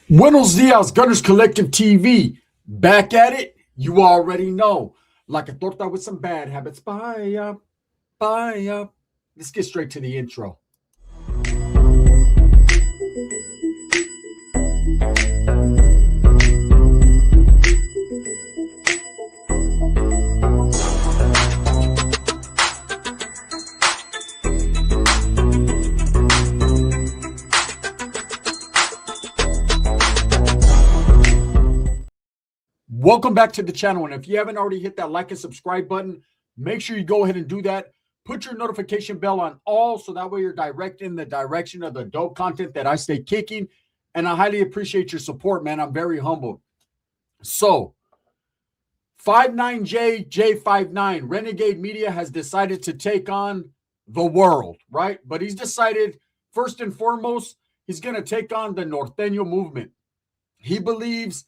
Buenos dias, Gunners Collective TV. Back at it, you already know. Like a torta with some bad habits. Bye up, bye up. Let's get straight to the intro. Welcome back to the channel. And if you haven't already hit that like and subscribe button, make sure you go ahead and do that. Put your notification bell on all so that way you're direct in the direction of the dope content that I stay kicking. And I highly appreciate your support, man. I'm very humbled. So, 59J, JAY59, Renegade Media has decided to take on the world, right? But he's decided, first and foremost, he's going to take on the Norteño movement. He believes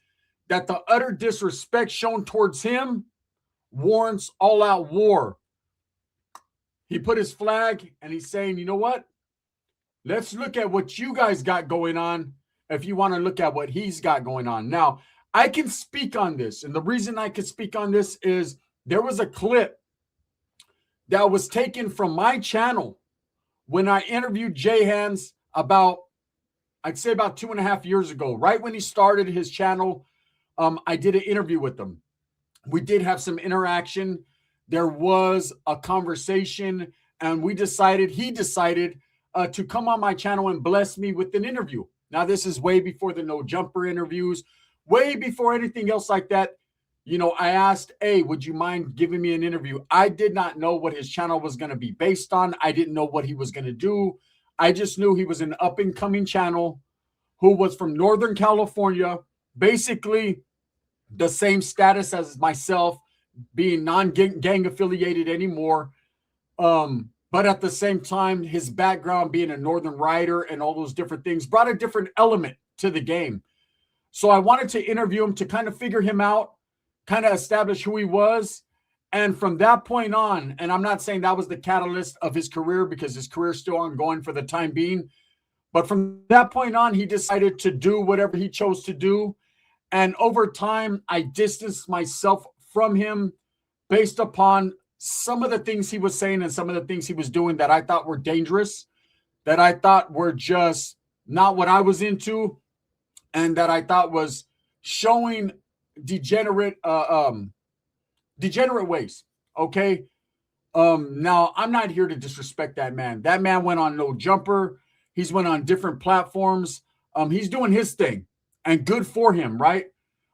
that the utter disrespect shown towards him warrants all-out war. He put his flag and he's saying, you know what? Let's look at what you guys got going on if you want to look at what he's got going on. Now, I can speak on this, and the reason I can speak on this is there was a clip that was taken from my channel when I interviewed Jay Hands about, I'd say about 2.5 years ago, right when he started his channel. I did an interview with him. We did have some interaction. There was a conversation, and he decided to come on my channel and bless me with an interview. Now, this is way before the No Jumper interviews, way before anything else like that. You know, I asked, hey, would you mind giving me an interview? I did not know what his channel was going to be based on. I didn't know what he was going to do. I just knew he was an up-and-coming channel who was from Northern California, basically the same status as myself, being non-gang affiliated anymore. But at the same time, his background being a Northern writer and all those different things brought a different element to the game. So I wanted to interview him to kind of figure him out, kind of establish who he was. And from that point on, and I'm not saying that was the catalyst of his career because his career is still ongoing for the time being, but from that point on, he decided to do whatever he chose to do. And over time, I distanced myself from him based upon some of the things he was saying and some of the things he was doing that I thought were dangerous, that I thought were just not what I was into, and that I thought was showing degenerate ways. Okay. Now, I'm not here to disrespect that man. That man went on No Jumper. He's went on different platforms. He's doing his thing. And good for him, right?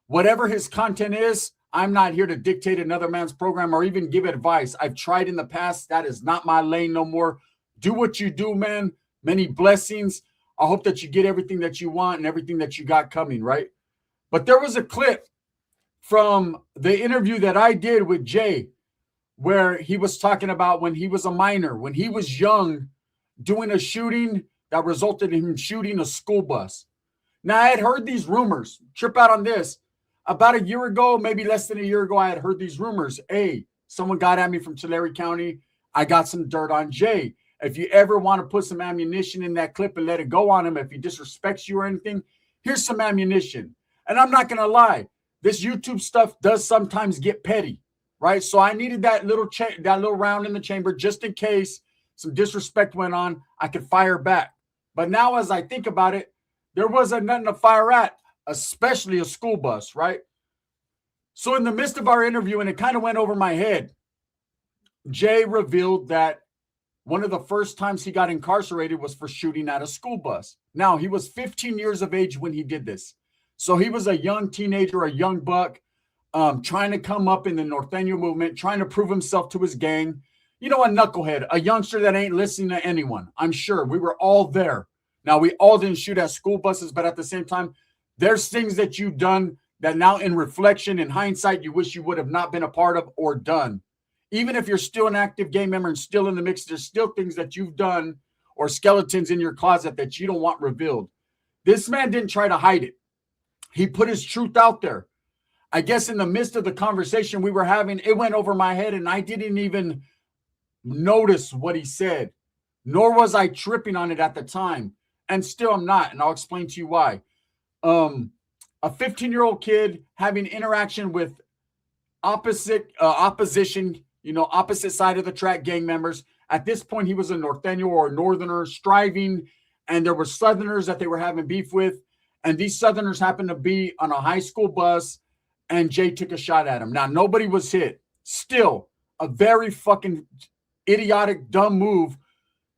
Whatever his content is, I'm not here to dictate another man's program or even give advice. I've tried in the past. That is not my lane no more. Do what you do, man. Many blessings. I hope that you get everything that you want and everything that you got coming, right? But there was a clip from the interview that I did with Jay where he was talking about when he was a minor, when he was young, doing a shooting that resulted in him shooting a school bus. Now, I had heard these rumors, trip out on this. About a year ago, maybe less than a year ago, I had heard these rumors. Hey, someone got at me from Tulare County. I got some dirt on Jay. If you ever want to put some ammunition in that clip and let it go on him, if he disrespects you or anything, here's some ammunition. And I'm not going to lie. This YouTube stuff does sometimes get petty, right? So I needed that little round in the chamber just in case some disrespect went on, I could fire back. But now as I think about it, there wasn't nothing to fire at, especially a school bus, right? So in the midst of our interview, and it kind of went over my head, Jay revealed that one of the first times he got incarcerated was for shooting at a school bus. Now, he was 15 years of age when he did this. So he was a young teenager, a young buck, trying to come up in the Norteño movement, trying to prove himself to his gang. You know, a knucklehead, a youngster that ain't listening to anyone. I'm sure we were all there. Now, we all didn't shoot at school buses, but at the same time, there's things that you've done that now in reflection, in hindsight, you wish you would have not been a part of or done. Even if you're still an active gang member and still in the mix, there's still things that you've done or skeletons in your closet that you don't want revealed. This man didn't try to hide it. He put his truth out there. I guess in the midst of the conversation we were having, it went over my head and I didn't even notice what he said, nor was I tripping on it at the time. And still I'm not, and I'll explain to you why. a 15-year-old kid having interaction with opposition, opposite side of the track gang members. At this point, he was a Norteño or a Northerner striving, and there were Southerners that they were having beef with, and these Southerners happened to be on a high school bus, and Jay took a shot at him. Now, nobody was hit. Still, a very fucking idiotic, dumb move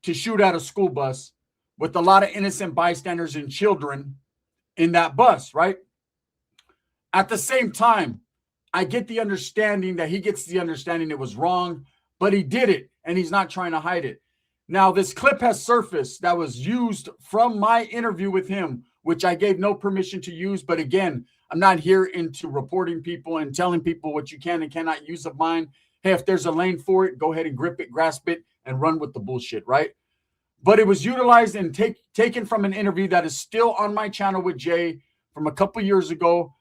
to shoot at a school bus with a lot of innocent bystanders and children in that bus, right? At the same time, I get the understanding that he gets the understanding it was wrong, but he did it, and he's not trying to hide it. Now, this clip has surfaced that was used from my interview with him, which I gave no permission to use. But again, I'm not here into reporting people and telling people what you can and cannot use of mine. Hey, if there's a lane for it, go ahead and grip it, grasp it, and run with the bullshit, right? But it was utilized and taken from an interview that is still on my channel with Jay from a couple years ago.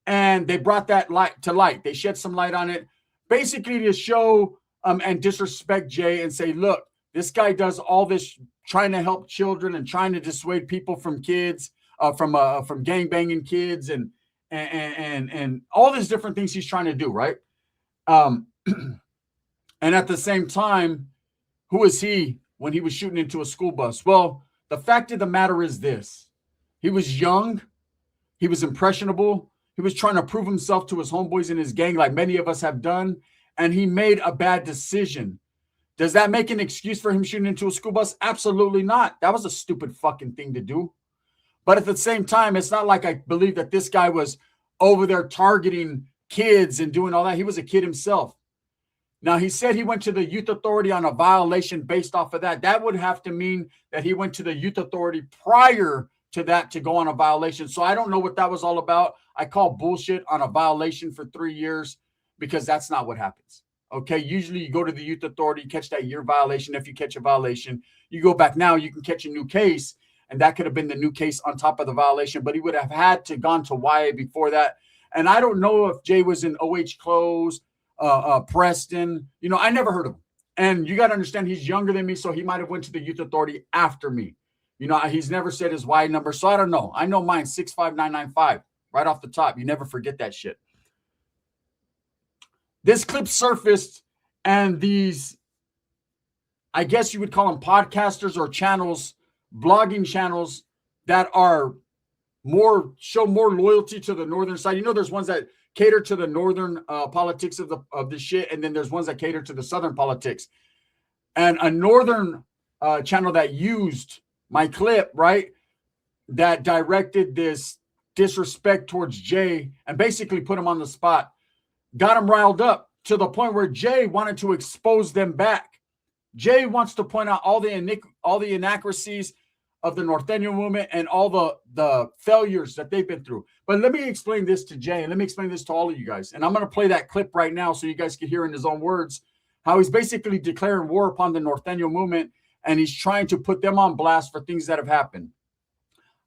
And they brought that light to light. They shed some light on it, basically to show and disrespect Jay and say, look, this guy does all this trying to help children and trying to dissuade people from kids, from gang banging kids and all these different things he's trying to do, right? And at the same time, who is he when he was shooting into a school bus? Well, the fact of the matter is this. He was young. He was impressionable. He was trying to prove himself to his homeboys in his gang like many of us have done, and he made a bad decision. Does that make an excuse for him shooting into a school bus? Absolutely not. That was a stupid fucking thing to do. But at the same time, it's not like I believe that this guy was over there targeting kids and doing all that. He was a kid himself. Now, he said he went to the youth authority on a violation based off of that. That would have to mean that he went to the youth authority prior to that to go on a violation. So I don't know what that was all about. I call bullshit on a violation for 3 years because that's not what happens. Okay, usually you go to the youth authority, catch that year violation. If you catch a violation, you go back now, you can catch a new case, and that could have been the new case on top of the violation, but he would have had to gone to YA before that. And I don't know if Jay was in OH Close, Preston. I never heard of him. And you got to understand, he's younger than me, so he might have went to the youth authority after me. He's never said his Y number, so I don't know. I know mine, 65995, right off the top. You never forget that shit. This clip surfaced, and these, I guess you would call them podcasters or channels, blogging channels that are show more loyalty to the northern side. There's ones that cater to the northern politics of the shit, and then there's ones that cater to the southern politics. And a northern channel that used my clip, right, that directed this disrespect towards Jay and basically put him on the spot, got him riled up to the point where Jay wanted to expose them back. Jay wants to point out all the inaccuracies of the Norteño movement and all the failures that they've been through. But let me explain this to Jay, and let me explain this to all of you guys. And I'm going to play that clip right now so you guys can hear in his own words how he's basically declaring war upon the Norteño movement, and he's trying to put them on blast for things that have happened.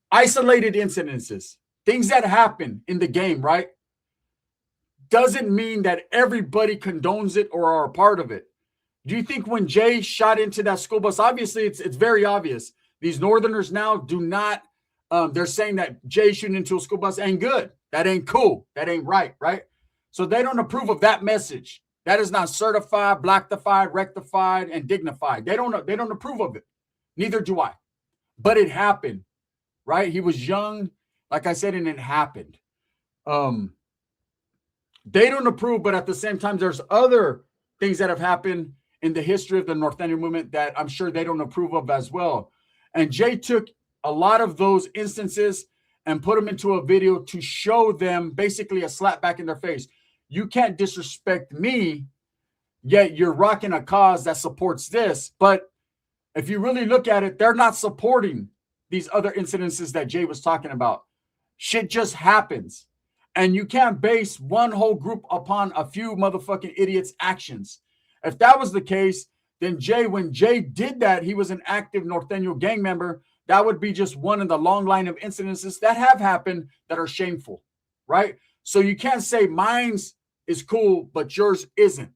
Isolated incidences, things that happen in the game, right? Doesn't mean that everybody condones it or are a part of it. Do you think when Jay shot into that school bus, obviously it's very obvious. These Northerners now do not, they're saying that Jay shooting into a school bus ain't good. That ain't cool. That ain't right, right? So they don't approve of that message. That is not certified, blacktified, rectified, and dignified. They don't approve of it. Neither do I. But it happened, right? He was young, like I said, and it happened. They don't approve, but at the same time, there's other things that have happened in the history of the Norteño movement that I'm sure they don't approve of as well. And Jay took a lot of those instances and put them into a video to show them basically a slap back in their face. You can't disrespect me, yet you're rocking a cause that supports this. But if you really look at it, they're not supporting these other incidences that Jay was talking about. Shit just happens. And you can't base one whole group upon a few motherfucking idiots' actions. If that was the case, then Jay, when Jay did that, he was an active Norteño gang member. That would be just one in the long line of incidences that have happened that are shameful, right? So you can't say mine's is cool, but yours isn't.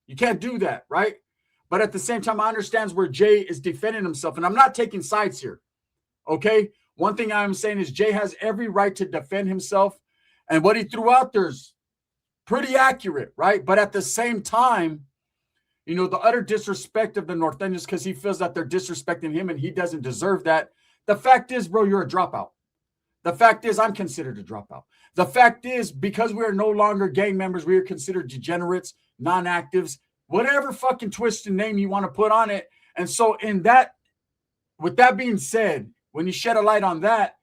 You can't do that, right? But at the same time, I understand where Jay is defending himself, and I'm not taking sides here, okay? One thing I'm saying is Jay has every right to defend himself. And what he threw out there's pretty accurate, right? But at the same time, you know, the utter disrespect of the Nortenos because he feels that they're disrespecting him and he doesn't deserve that. The fact is, bro, you're a dropout. The fact is, I'm considered a dropout. The fact is, because we are no longer gang members, we are considered degenerates, non-actives, whatever fucking twist and name you want to put on it. And so with that being said, when you shed a light on that,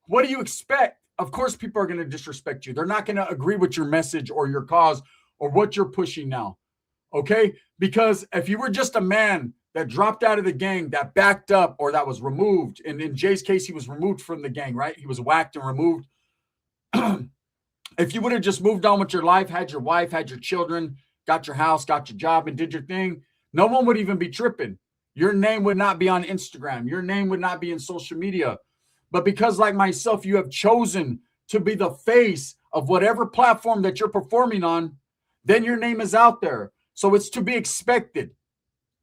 what do you expect? Of course, people are going to disrespect you. They're not going to agree with your message or your cause or what you're pushing now. Okay? Because if you were just a man that dropped out of the gang, that backed up, or that was removed, and in Jay's case, he was removed from the gang, right? He was whacked and removed. If you would have just moved on with your life, had your wife, had your children, got your house, got your job, and did your thing, no one would even be tripping. Your name would not be on Instagram. Your name would not be in social media. But because, like myself, you have chosen to be the face of whatever platform that you're performing on, then your name is out there. So it's to be expected.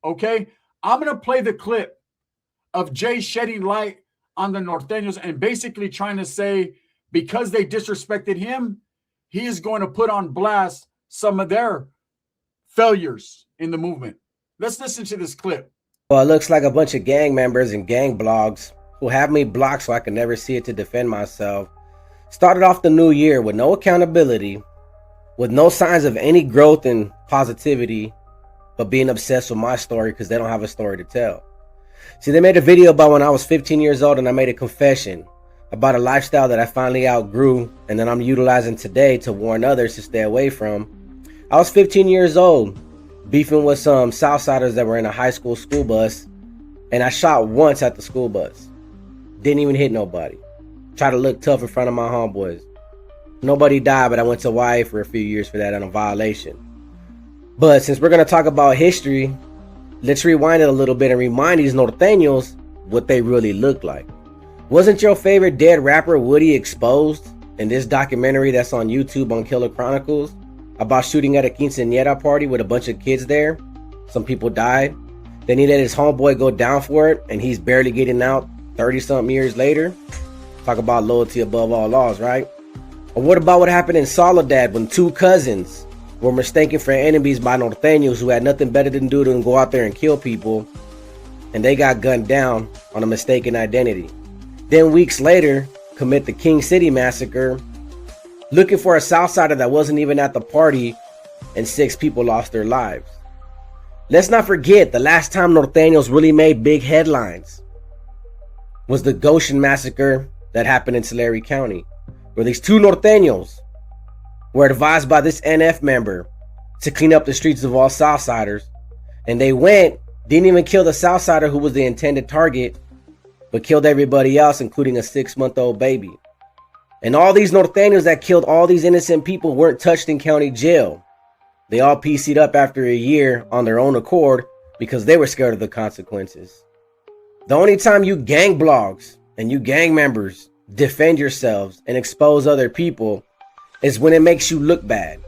Okay? I'm going to play the clip of Jay shedding light on the Nortenos and basically trying to say, because they disrespected him, he is going to put on blast some of their failures in the movement. Let's listen to this clip. Well, it looks like a bunch of gang members and gang blogs who have me blocked so I can never see it to defend myself started off the new year with no accountability, with no signs of any growth and positivity, but being obsessed with my story because they don't have a story to tell. See, they made a video about when I was 15 years old and I made a confession about a lifestyle that I finally outgrew and that I'm utilizing today to warn others to stay away from. I was 15 years old, beefing with some Southsiders that were in a high school bus, and I shot once at the school bus. Didn't even hit nobody. Tried to look tough in front of my homeboys. Nobody died, but I went to YA for a few years for that on a violation. But since we're going to talk about history, let's rewind it a little bit and remind these Norteños what they really look like. Wasn't your favorite dead rapper Woody exposed in this documentary that's on YouTube on Killer Chronicles about shooting at a quinceañera party with a bunch of kids there? Some people died. Then he let his homeboy go down for it, and he's barely getting out 30-something years later. Talk about loyalty above all laws, right? Or what about what happened in Soledad when two cousins were mistaken for enemies by Norteños who had nothing better to do than go out there and kill people, and they got gunned down on a mistaken identity. Then weeks later, commit the King City massacre, looking for a Southsider that wasn't even at the party, and 6 people lost their lives. Let's not forget the last time Norteños really made big headlines was the Goshen massacre that happened in Tulare County, where these 2 Norteños were advised by this NF member to clean up the streets of all Southsiders, and they went, didn't even kill the Southsider who was the intended target, but killed everybody else, including a 6-month-old baby. And all these Norteños that killed all these innocent people weren't touched in county jail. They all PC'd up after a year on their own accord because they were scared of the consequences. The only time you gang blogs and you gang members defend yourselves and expose other people is when it makes you look bad.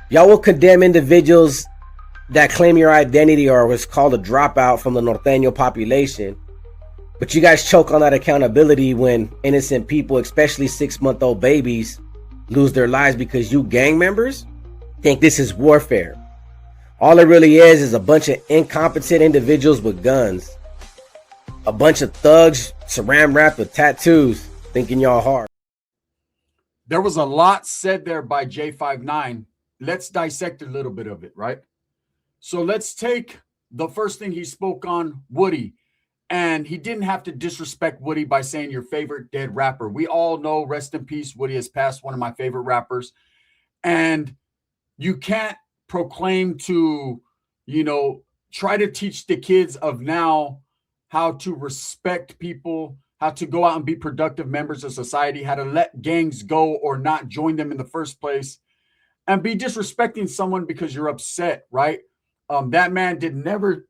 Y'all will condemn individuals that claim your identity or what's called a dropout from the Norteño population, but you guys choke on that accountability when innocent people, especially 6-month-old babies, lose their lives because you gang members think this is warfare. All it really is a bunch of incompetent individuals with guns. A bunch of thugs saran wrapped with tattoos thinking y'all hard. There was a lot said there by JAY59. Let's dissect a little bit of it, right? So let's take the first thing he spoke on, Woody. And he didn't have to disrespect Woody by saying your favorite dead rapper. We all know, rest in peace, Woody has passed, one of my favorite rappers. And you can't proclaim to, try to teach the kids of now how to respect people, how to go out and be productive members of society, how to let gangs go or not join them in the first place, and be disrespecting someone because you're upset, right? That man never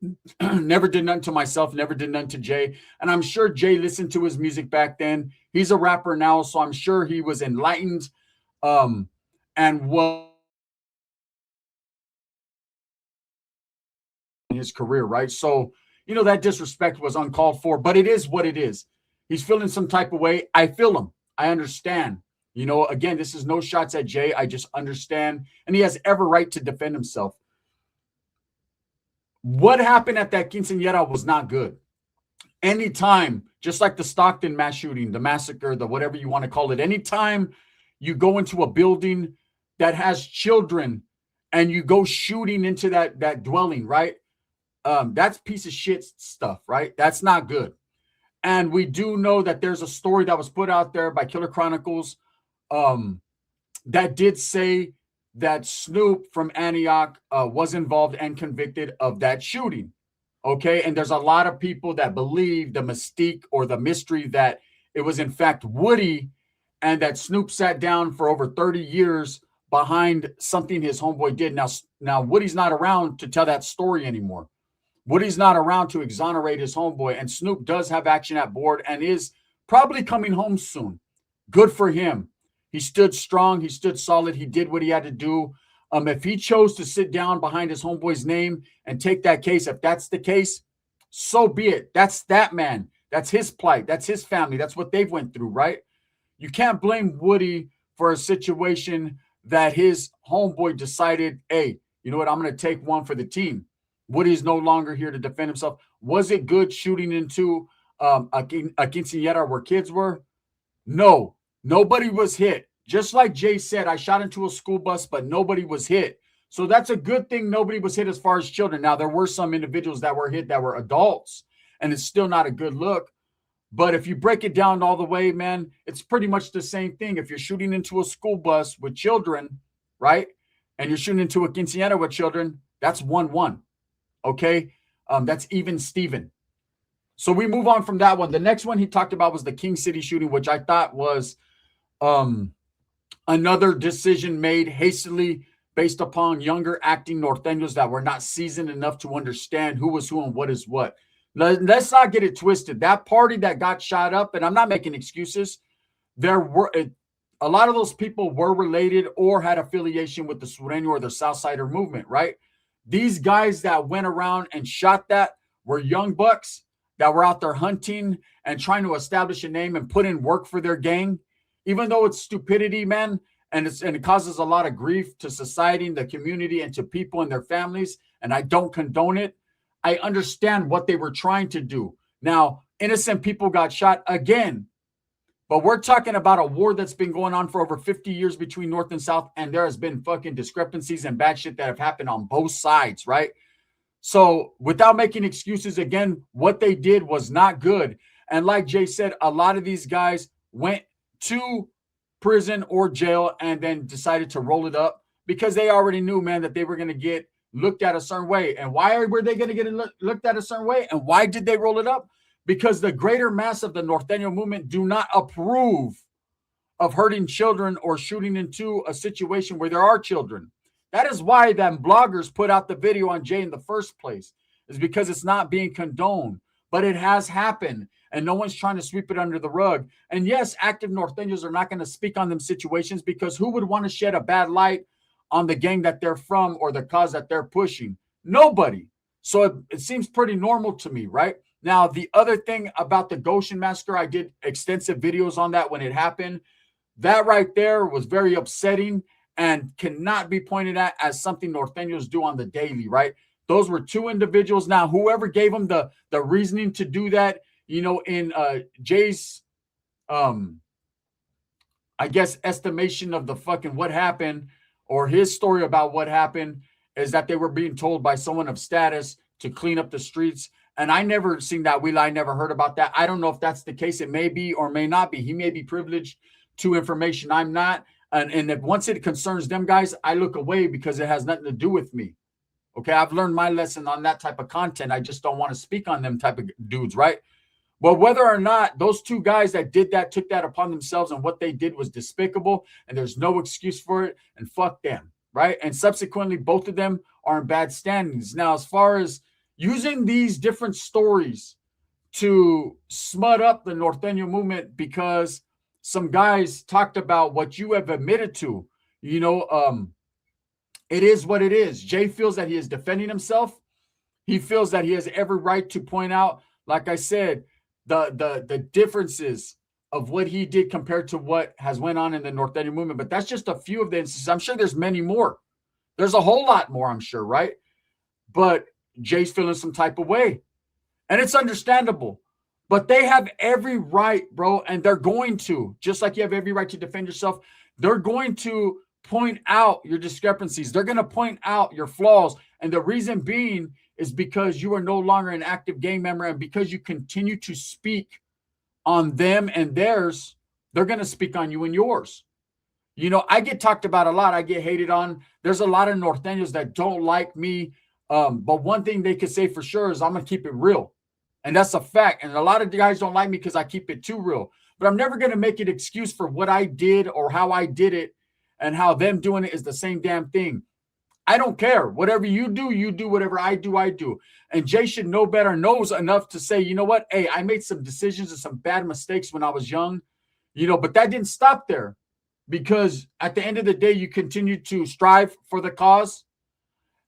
did nothing to myself, never did nothing to Jay. And I'm sure Jay listened to his music back then. He's a rapper now, so I'm sure he was enlightened. And what in his career, right? So, that disrespect was uncalled for, but it is what it is. He's feeling some type of way. I feel him. I understand. You know, again, this is no shots at Jay. I just understand. And he has every right to defend himself. What happened at that quinceañera was not good. Anytime, just like the Stockton mass shooting, the massacre, the whatever you want to call it, anytime you go into a building that has children and you go shooting into that dwelling, right? That's piece of shit stuff, right? That's not good. And we do know that there's a story that was put out there by Killer Chronicles that did say that Snoop from Antioch was involved and convicted of that shooting. Okay. And there's a lot of people that believe the mystique or the mystery that it was in fact Woody and that Snoop sat down for over 30 years behind something his homeboy did. Now Woody's not around to tell that story anymore. Woody's not around to exonerate his homeboy, and Snoop does have action at board and is probably coming home soon. Good for him. He stood strong. He stood solid. He did what he had to do. If he chose to sit down behind his homeboy's name and take that case, if that's the case, so be it. That's that man. That's his plight. That's his family. That's what they've went through, right? You can't blame Woody for a situation that his homeboy decided, hey, you know what? I'm going to take one for the team. Woody's no longer here to defend himself. Was it good shooting into a quinceañera where kids were? No, nobody was hit. Just like Jay said, I shot into a school bus, but nobody was hit. So that's a good thing nobody was hit as far as children. Now, there were some individuals that were hit that were adults, and it's still not a good look. But if you break it down all the way, man, it's pretty much the same thing. If you're shooting into a school bus with children, right, and you're shooting into a quinceañera with children, that's 1-1. Okay, that's even Steven. So we move on from that one. The next one he talked about was the King City shooting, which I thought was another decision made hastily based upon younger acting Nortenos that were not seasoned enough to understand who was who and what is what. Let's not get it twisted. That party that got shot up, and I'm not making excuses, there were a lot of those people were related or had affiliation with the Sureño or the Southsider movement, right? These guys that went around and shot that were young bucks that were out there hunting and trying to establish a name and put in work for their gang. Even though it's stupidity, man, and it causes a lot of grief to society and the community and to people and their families, and I don't condone it, I understand what they were trying to do. Now, innocent people got shot again, but we're talking about a war that's been going on for over 50 years between North and South, and there has been fucking discrepancies and bad shit that have happened on both sides, right? So without making excuses, again, what they did was not good. And like Jay said, a lot of these guys went to prison or jail and then decided to roll it up because they already knew, man, that they were going to get looked at a certain way. And why were they going to get looked at a certain way? And why did they roll it up? Because the greater mass of the Norteño movement do not approve of hurting children or shooting into a situation where there are children. That is why them bloggers put out the video on Jay in the first place, is because it's not being condoned. But it has happened, and no one's trying to sweep it under the rug. And yes, active Norteños are not going to speak on them situations because who would want to shed a bad light on the gang that they're from or the cause that they're pushing? Nobody. So it seems pretty normal to me, right? Now, the other thing about the Goshen massacre, I did extensive videos on that when it happened. That right there was very upsetting and cannot be pointed at as something Norteños do on the daily, right? Those were two individuals. Now, whoever gave them the reasoning to do that, you know, in Jay's, I guess, estimation of the fucking what happened or his story about what happened is that they were being told by someone of status to clean up the streets. And I never seen that wheel. I never heard about that. I don't know if that's the case. It may be or may not be. He may be privileged to information I'm not. And if once it concerns them guys, I look away because it has nothing to do with me. Okay, I've learned my lesson on that type of content. I just don't want to speak on them type of dudes, right? But whether or not those two guys that did that took that upon themselves and what they did was despicable and there's no excuse for it, and fuck them, right? And subsequently, both of them are in bad standings. Now, as far as using these different stories to smut up the Norteño movement because some guys talked about what you have admitted to, you know, it is what it is. Jay feels that he is defending himself. He feels that he has every right to point out, like I said, the differences of what he did compared to what has went on in the Norteño movement. But that's just a few of the instances. I'm sure there's many more. There's a whole lot more, I'm sure, right? But Jay's feeling some type of way. And it's understandable. But they have every right, bro, and they're going to, just like you have every right to defend yourself, they're going to point out your discrepancies. They're going to point out your flaws. And the reason being is because you are no longer an active gang member, and because you continue to speak on them and theirs, they're going to speak on you and yours. You know, I get talked about a lot. I get hated on. There's a lot of Norteños that don't like me. But one thing they could say for sure is I'm going to keep it real. And that's a fact. And a lot of guys don't like me because I keep it too real. But I'm never going to make an excuse for what I did or how I did it, and how them doing it is the same damn thing. I don't care. Whatever you do, you do. Whatever I do, I do. And Jay should know better, knows enough to say, you know what? Hey, I made some decisions and some bad mistakes when I was young, you know, but that didn't stop there, because at the end of the day, you continue to strive for the cause.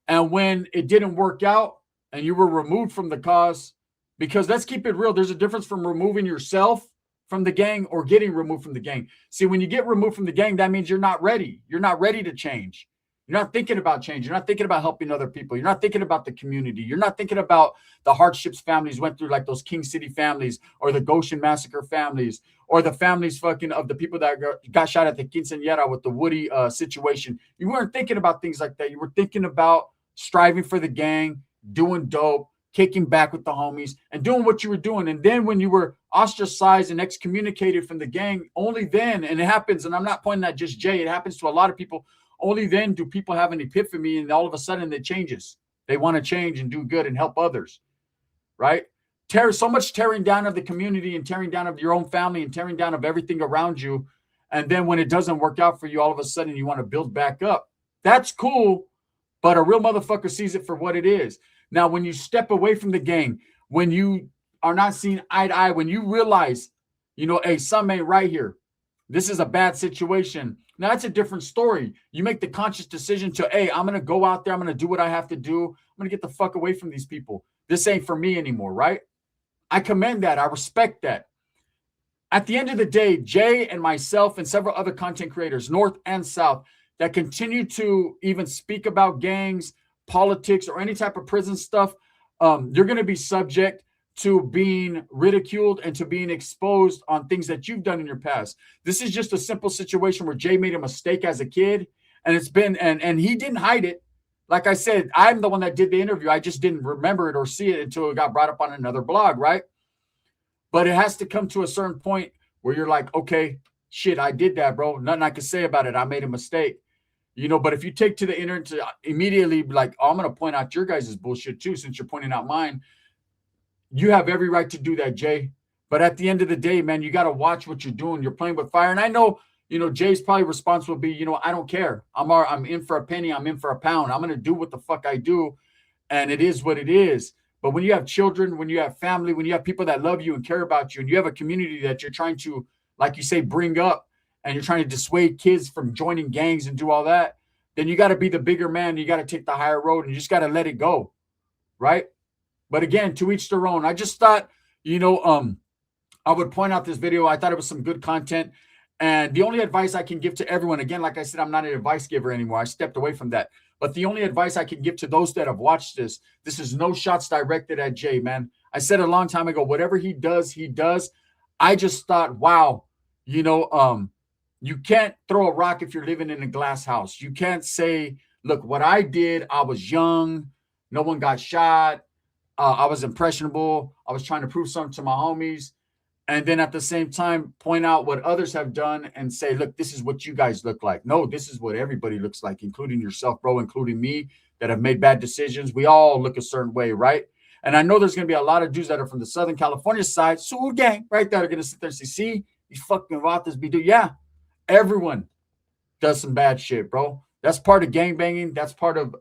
And when it didn't work out and you were removed from the cause, because let's keep it real, there's a difference from removing yourself from the gang or getting removed from the gang. See, when you get removed from the gang, that means you're not ready. You're not ready to change. You're not thinking about change. You're not thinking about helping other people. You're not thinking about the community. You're not thinking about the hardships families went through, like those King City families or the Goshen Massacre families, or the families fucking of the people that got shot at the quinceañera with the Woody situation. You weren't thinking about things like that. You were thinking about striving for the gang, doing dope, kicking back with the homies, and doing what you were doing. And then when you were ostracized and excommunicated from the gang, only then, and it happens, and I'm not pointing at just Jay, it happens to a lot of people, only then do people have an epiphany, and all of a sudden it changes. They want to change and do good and help others, right? So much tearing down of the community and tearing down of your own family and tearing down of everything around you. And then when it doesn't work out for you, all of a sudden you want to build back up. That's cool, but a real motherfucker sees it for what it is. Now, when you step away from the gang, when you are not seen eye to eye, when you realize, you know, hey, something ain't right here, this is a bad situation. Now, that's a different story. You make the conscious decision to, hey, I'm going to go out there. I'm going to do what I have to do. I'm going to get the fuck away from these people. This ain't for me anymore, right? I commend that. I respect that. At the end of the day, Jay and myself and several other content creators, North and South, that continue to even speak about gangs, politics, or any type of prison stuff, you're going to be subject to being ridiculed and to being exposed on things that you've done in your past. This is just a simple situation where Jay made a mistake as a kid, and it's been, and he didn't hide it. Like I said, I'm the one that did the interview. I just didn't remember it or see it until it got brought up on another blog, right? But it has to come to a certain point where you're like, okay, shit, I did that, bro. Nothing I can say about it. I made a mistake. You know, but if you take to the internet to immediately be like, oh, I'm going to point out your guys' bullshit too, since you're pointing out mine, you have every right to do that, Jay. But at the end of the day, man, you got to watch what you're doing. You're playing with fire. And I know, you know, Jay's probably response will be, you know, I don't care. I'm in for a penny. I'm in for a pound. I'm going to do what the fuck I do. And it is what it is. But when you have children, when you have family, when you have people that love you and care about you, and you have a community that you're trying to, like you say, bring up, and you're trying to dissuade kids from joining gangs and do all that, then you got to be the bigger man. You got to take the higher road, and you just got to let it go, right? But again, to each their own. I just thought, you know, I would point out this video. I thought it was some good content. And the only advice I can give to everyone, again, like I said, I'm not an advice giver anymore. I stepped away from that. But the only advice I can give to those that have watched this is no shots directed at Jay, man. I said a long time ago, whatever he does, he does. I just thought, wow, you know, you can't throw a rock if you're living in a glass house. You can't say, look, what I did, I was young. No one got shot. I was impressionable. I was trying to prove something to my homies. And then at the same time, point out what others have done and say, look, this is what you guys look like. No, this is what everybody looks like, including yourself, bro, including me, that have made bad decisions. We all look a certain way, right? And I know there's going to be a lot of dudes that are from the Southern California side, Soul Gang, right, that are going to sit there and say, see, these fucking Vatos be doing. Yeah, everyone does some bad shit, bro. That's part of gangbanging. That's part of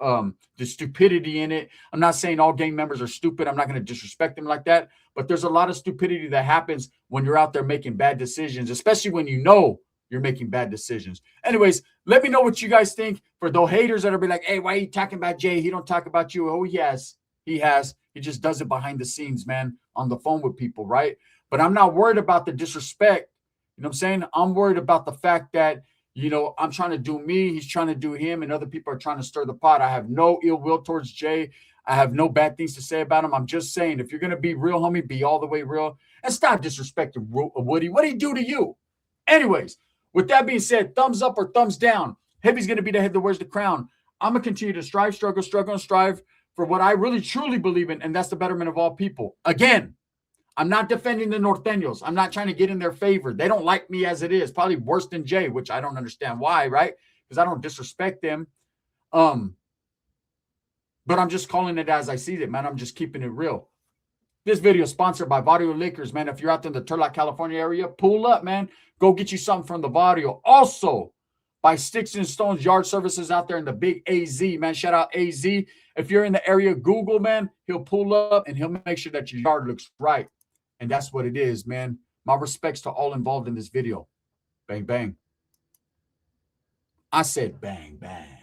the stupidity in it. I'm not saying all gang members are stupid. I'm not going to disrespect them like that. But there's a lot of stupidity that happens when you're out there making bad decisions, especially when you know you're making bad decisions. Anyways, let me know what you guys think. For those haters that are be like, hey, why are you talking about Jay? He don't talk about you. Oh, he has. He just does it behind the scenes, man, on the phone with people, right? But I'm not worried about the disrespect. You know what I'm saying? I'm worried about the fact that, you know, I'm trying to do me, he's trying to do him, and other people are trying to stir the pot. I have no ill will towards Jay. I have no bad things to say about him. I'm just saying, if you're going to be real, homie, be all the way real. And stop disrespecting Woody. What did he do to you? Anyways, with that being said, thumbs up or thumbs down. Heavy's going to be the head that wears the crown. I'm going to continue to strive, struggle, and strive for what I really, truly believe in, and that's the betterment of all people. Again, I'm not defending the Nortenos. I'm not trying to get in their favor. They don't like me as it is. Probably worse than Jay, which I don't understand why, right? Because I don't disrespect them. But I'm just calling it as I see it, man. I'm just keeping it real. This video is sponsored by Barrio Lakers, man. If you're out there in the Turlock, California area, pull up, man. Go get you something from the Barrio. Also, by Sticks and Stones Yard Services out there in the big AZ, man. Shout out AZ. If you're in the area, Google, man. He'll pull up and he'll make sure that your yard looks right. And that's what it is, man. My respects to all involved in this video. Bang, bang. I said bang, bang.